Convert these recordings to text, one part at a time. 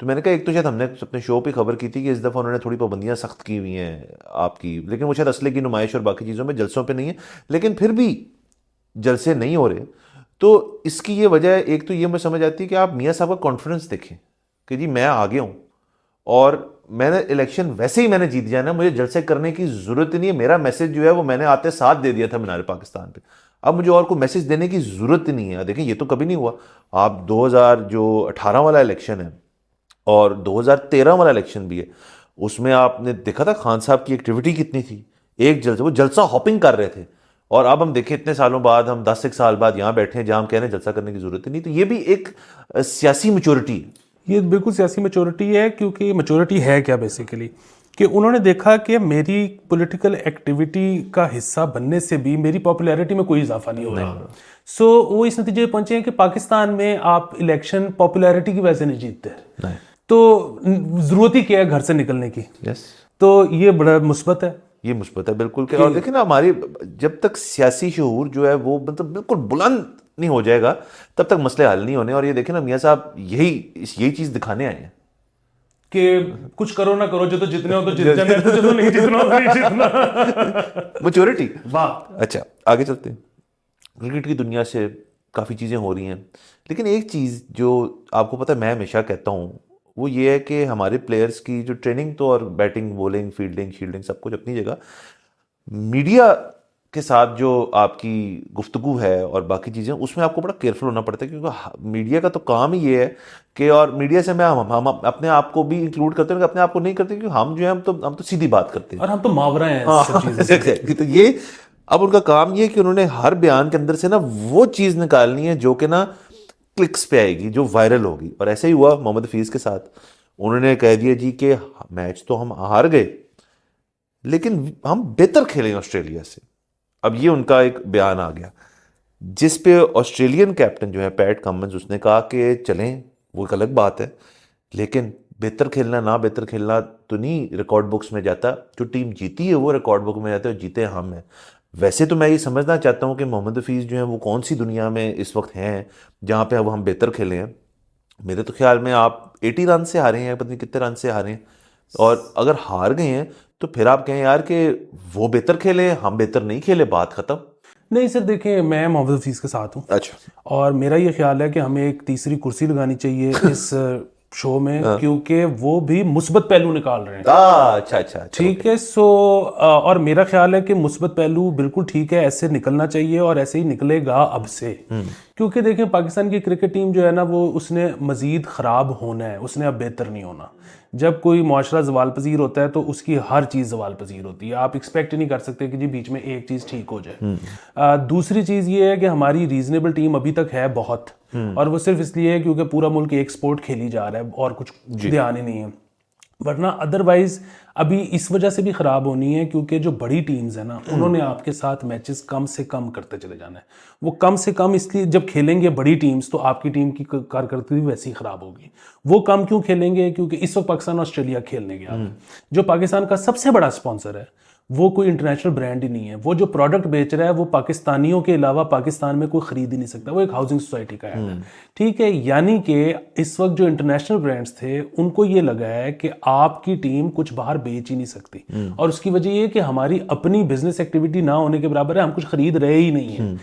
تو میں نے کہا ایک تو شاید ہم نے اپنے شو پہ خبر کی تھی کہ اس دفعہ انہوں نے تھوڑی پابندیاں سخت کی ہوئی ہیں آپ کی، لیکن وہ شاید اسلحے کی نمائش اور باقی چیزوں میں جلسوں پہ نہیں ہے، لیکن پھر بھی جلسے نہیں ہو رہے. تو اس کی یہ وجہ ہے، ایک تو یہ میں سمجھ آتی ہے کہ آپ میاں صاحب کا کانفیڈنس دیکھیں کہ جی میں آگے ہوں اور میں نے الیکشن ویسے ہی میں نے جیت جانا، مجھے جلسے کرنے کی ضرورت نہیں ہے. میرا میسج جو ہے وہ میں نے آتے ساتھ دے دیا تھا مینار پاکستان پہ، اب مجھے اور کوئی میسج دینے کی ضرورت نہیں ہے. دیکھیں یہ تو کبھی نہیں ہوا. آپ 2018 والا الیکشن ہے اور 2013 والا الیکشن بھی ہے، اس میں آپ نے دیکھا تھا خان صاحب کی ایکٹیویٹی کتنی تھی. ایک جلسہ، وہ جلسہ ہاپنگ کر رہے تھے، اور اب ہم دیکھیں اتنے سالوں بعد، ہم 10 سال بعد یہاں بیٹھے ہیں جہاں ہم کہہ رہے ہیں جلسہ کرنے کی ضرورت ہی نہیں. تو یہ بھی ایک سیاسی میچورٹی ہے. یہ بالکل سیاسی میچورٹی ہے، کیونکہ میچورٹی ہے کیا بیسیکلی کہ انہوں نے دیکھا کہ میری پولیٹیکل ایکٹیویٹی کا حصہ بننے سے بھی میری پاپولیرٹی میں کوئی اضافہ نہیں ہو رہا. سو وہ اس نتیجے پہ پہنچے ہیں کہ پاکستان میں آپ الیکشن پاپولیرٹی کی وجہ سے نہیں جیتتے، تو ضرورت ہی کیا ہے گھر سے نکلنے کی. تو یہ بڑا مثبت ہے، یہ مثبت ہے بالکل. کہ اور دیکھیں نا ہماری جب تک سیاسی شعور جو ہے وہ مطلب بالکل بلند نہیں ہو جائے گا تب تک مسئلے حل نہیں ہونے. اور یہ دیکھیں نا میاں صاحب یہی چیز دکھانے آئے ہیں کہ کچھ کرو نہ کرو، جو تو جتنے ہو تو جت جانے، جو نہیں جتنا ہو نہیں جتنا. میچورٹی. واہ. اچھا آگے چلتے ہیں. کرکٹ کی دنیا سے کافی چیزیں ہو رہی ہیں، لیکن ایک چیز جو آپ کو پتہ ہے میں ہمیشہ کہتا ہوں وہ یہ ہے کہ ہمارے پلیئرز کی جو ٹریننگ تو اور بیٹنگ بولنگ فیلڈنگ شیلڈنگ سب کچھ اپنی جگہ، میڈیا کے ساتھ جو آپ کی گفتگو ہے اور باقی چیزیں اس میں آپ کو بڑا کیئرفل ہونا پڑتا ہے، کیونکہ میڈیا کا تو کام ہی یہ ہے کہ، اور میڈیا سے ہم اپنے آپ کو بھی انکلوڈ کرتے ہیں، اپنے آپ کو نہیں کرتے کیونکہ ہم جو ہے ہم تو سیدھی بات کرتے ہیں اور ہم تو ماورا ہیں سب چیزیں. تو یہ اب ان کا کام یہ ہے کہ انہوں نے ہر بیان کے اندر سے نا وہ چیز نکالنی ہے جو کہ نا کلکس پہ آئے گی، جو وائرل ہوگی. اور ایسا ہی ہوا محمد حفیظ کے ساتھ. انہوں نے کہہ دیا جی کہ میچ تو ہم ہار گئے لیکن ہم بہتر کھیلیں آسٹریلیا سے. اب یہ ان کا ایک بیان آ گیا جس پہ آسٹریلین کیپٹن جو ہے پیٹ کمنز، اس نے کہا کہ چلیں وہ ایک الگ بات ہے لیکن بہتر کھیلنا نہ بہتر کھیلنا تو نہیں ریکارڈ بکس میں جاتا، جو ٹیم جیتی ہے وہ ریکارڈ بک میں جاتا ہے اور جیتے ہم ہیں. ویسے تو میں یہ سمجھنا چاہتا ہوں کہ محمد حفیظ جو ہیں وہ کون سی دنیا میں اس وقت ہیں جہاں پہ اب ہم بہتر کھیلے ہیں. میرے تو خیال میں آپ 80 رن سے ہارے ہیں، پتہ نہیں کتنے رن سے ہارے ہیں، اور اگر ہار گئے ہیں تو پھر آپ کہیں یار کہ وہ بہتر کھیلے ہم بہتر نہیں کھیلے، بات ختم. نہیں سر، دیکھیں میں محمد حفیظ کے ساتھ ہوں. اچھا. اور میرا یہ خیال ہے کہ ہمیں ایک تیسری کرسی لگانی چاہیے اس شو میں، کیونکہ وہ بھی مثبت پہلو نکال رہے ہیں. اچھا ٹھیک ہے. سو اور میرا خیال ہے کہ مثبت پہلو بالکل ٹھیک ہے، ایسے نکلنا چاہیے اور ایسے ہی نکلے گا اب سے. کیونکہ دیکھیں پاکستان کی کرکٹ ٹیم جو ہے نا وہ اس نے مزید خراب ہونا ہے، اس نے اب بہتر نہیں ہونا. جب کوئی معاشرہ زوال پذیر ہوتا ہے تو اس کی ہر چیز زوال پذیر ہوتی ہے. آپ ایکسپیکٹ نہیں کر سکتے کہ جی بیچ میں ایک چیز ٹھیک ہو جائے. دوسری چیز یہ ہے کہ ہماری ریزنیبل ٹیم ابھی تک ہے بہت، اور وہ صرف اس لیے ہے کیونکہ پورا ملک ایک سپورٹ کھیلی جا رہا ہے اور کچھ دھیان ہی نہیں ہے. ورنہ ادروائز ابھی اس وجہ سے بھی خراب ہونی ہے کیونکہ جو بڑی ٹیمز ہیں نا انہوں نے آپ کے ساتھ میچز کم سے کم کرتے چلے جانا ہے. وہ کم سے کم اس لیے جب کھیلیں گے بڑی ٹیمز تو آپ کی ٹیم کی کارکردگی ویسی خراب ہوگی. وہ کم کیوں کھیلیں گے؟ کیونکہ اس وقت پاکستان آسٹریلیا کھیلنے گیا. جو پاکستان کا سب سے بڑا سپانسر ہے وہ کوئی انٹرنیشنل برانڈ ہی نہیں ہے. وہ جو پروڈکٹ بیچ رہا ہے وہ پاکستانیوں کے علاوہ پاکستان میں کوئی خرید ہی نہیں سکتا. وہ ایک ہاؤسنگ سوسائٹی کا ہے. ٹھیک ہے. یعنی کہ اس وقت جو انٹرنیشنل برانڈز تھے ان کو یہ لگا ہے کہ آپ کی ٹیم کچھ باہر بیچ ہی نہیں سکتی، اور اس کی وجہ یہ کہ ہماری اپنی بزنس ایکٹیویٹی نہ ہونے کے برابر ہے، ہم کچھ خرید رہے ہی نہیں ہیں.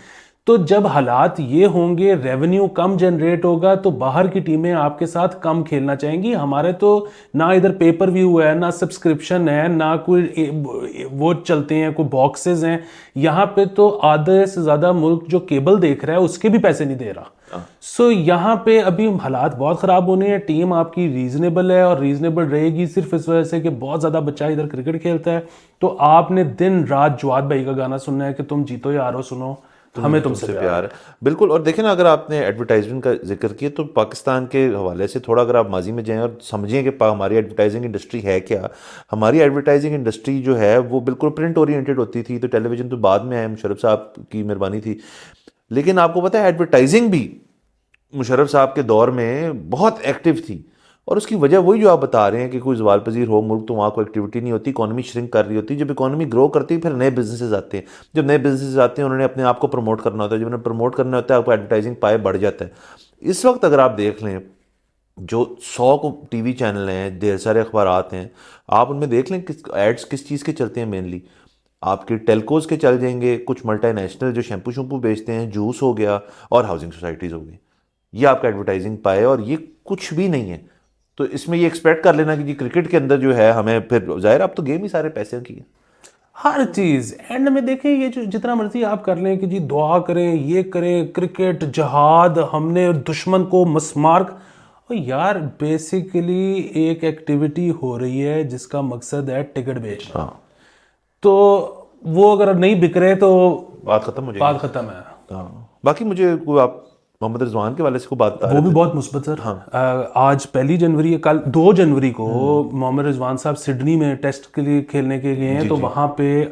تو جب حالات یہ ہوں گے، ریونیو کم جنریٹ ہوگا تو باہر کی ٹیمیں آپ کے ساتھ کم کھیلنا چاہیں گی. ہمارے تو نہ ادھر پیپر ویو ہے، نہ سبسکرپشن ہے، نہ کوئی وہ چلتے ہیں، کوئی باکسز ہیں. یہاں پہ تو آدھے سے زیادہ ملک جو کیبل دیکھ رہا ہے اس کے بھی پیسے نہیں دے رہا. سو یہاں پہ ابھی حالات بہت خراب ہونے ہیں. ٹیم آپ کی ریزنیبل ہے اور ریزنیبل رہے گی صرف اس وجہ سے کہ بہت زیادہ بچہ ادھر کرکٹ کھیلتا ہے. تو آپ نے دن رات جواد بھائی کا گانا سننا ہے کہ تم جیتو یا ہارو سنو، ہمیں تم سے پیار ہے. بالکل. اور دیکھیں نا اگر آپ نے ایڈورٹائزمنٹ کا ذکر کیا تو پاکستان کے حوالے سے تھوڑا اگر آپ ماضی میں جائیں اور سمجھیں کہ ہماری ایڈورٹائزنگ انڈسٹری ہے کیا. ہماری ایڈورٹائزنگ انڈسٹری جو ہے وہ بالکل پرنٹ اورینٹڈ ہوتی تھی، تو ٹیلی ویژن تو بعد میں آئے، مشرف صاحب کی مہربانی تھی. لیکن آپ کو پتہ ہے ایڈورٹائزنگ بھی مشرف صاحب کے دور میں بہت ایکٹیو تھی، اور اس کی وجہ وہی جو آپ بتا رہے ہیں کہ کوئی زوال پذیر ہو ملک تو وہاں کوئی ایکٹیویٹی نہیں ہوتی، اکانومی شرنک کر رہی ہوتی. جب اکانومی گرو کرتی ہے پھر نئے بزنسز آتے ہیں. جب نئے بزنسز آتے ہیں انہوں نے اپنے آپ کو پروموٹ کرنا ہوتا ہے. جب انہیں پروموٹ کرنا ہوتا ہے آپ کو ایڈورٹائزنگ پائے بڑھ جاتا ہے. اس وقت اگر آپ دیکھ لیں جو 100 کو ٹی وی چینل ہیں، ڈھیر سارے اخبارات ہیں، آپ ان میں دیکھ لیں ایڈس کس چیز کے چلتے ہیں مینلی. آپ کے ٹیلکوز کے چل جائیں گے، کچھ ملٹی نیشنل جو شیمپو شیمپو بیچتے ہیں، جوس ہو گیا، اور ہاؤسنگ سوسائٹیز ہو گئی، یہ آپ کا ایڈورٹائزنگ پائے، اور یہ کچھ بھی نہیں ہے. تو اس میں یہ ایکسپیکٹ کر لینا کہ جی کرکٹ کے اندر جو ہے ہمیں پھر ظاہر اب تو گیم ہی سارے پیسے کی ہے. ہر چیز اینڈ میں دیکھیں، یہ جو جتنا مرضی آپ کر لیں کہ جی دعا کریں، یہ کریں، کرکٹ جہاد، ہم نے دشمن کو مسمار، یار بیسیکلی ایک ایکٹیویٹی ہو رہی ہے جس کا مقصد ہے ٹکٹ بیچنا. ہاں، تو وہ اگر نہیں بک رہے تو بات ختم ہو جائے بات گی. ختم ہے. ہاں، باقی مجھے کوئی آپ محمد رضوان کے والے سے کوئی بات بتا وہ رہے بھی تھے. بہت مثبت سر. آج 1 جنوری ہے، کل 2 جنوری کو محمد رضوان صاحب سڈنی میں ٹیسٹ کے لیے کھیلنے کے گئے ہیں، تو وہاں پہ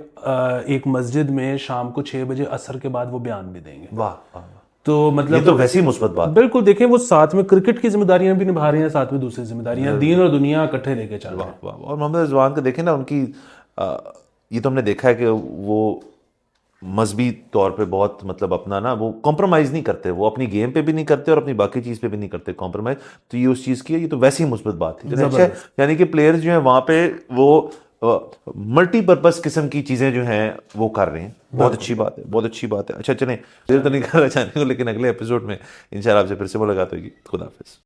ایک مسجد میں شام کو 6 بجے عصر کے بعد وہ بیان بھی دیں گے. واہ واہ، تو یہ مطلب تو ویسی مثبت بات. بالکل دیکھیں، وہ ساتھ میں کرکٹ کی ذمہ داریاں بھی نبھا رہے ہیں، ساتھ میں دوسری ذمہ داریاں، دین اور دنیا اکٹھے لے کے چل رہے ہیں. واہ واہ. اور محمد رضوان کو دیکھیں نا، ان کی یہ تو ہم نے دیکھا ہے کہ وہ مذہبی طور پہ بہت مطلب اپنا نا وہ کمپرومائز نہیں کرتے، وہ اپنی گیم پہ بھی نہیں کرتے اور اپنی باقی چیز پہ بھی نہیں کرتے کمپرومائز. تو یہ اس چیز کی ہے، یہ تو ویسی مثبت بات تھی. اچھا، یعنی کہ پلیئرز جو ہیں وہاں پہ وہ ملٹی پرپز قسم کی چیزیں جو ہیں وہ کر رہے ہیں. بہت اچھی بات ہے، بہت اچھی بات ہے. اچھا چلیں، دیر تو نہیں کرنا چاہنے کو، لیکن اگلے ایپیسوڈ میں انشاءاللہ آپ سے پھر سے ملاقات ہوگی. خدا حافظ.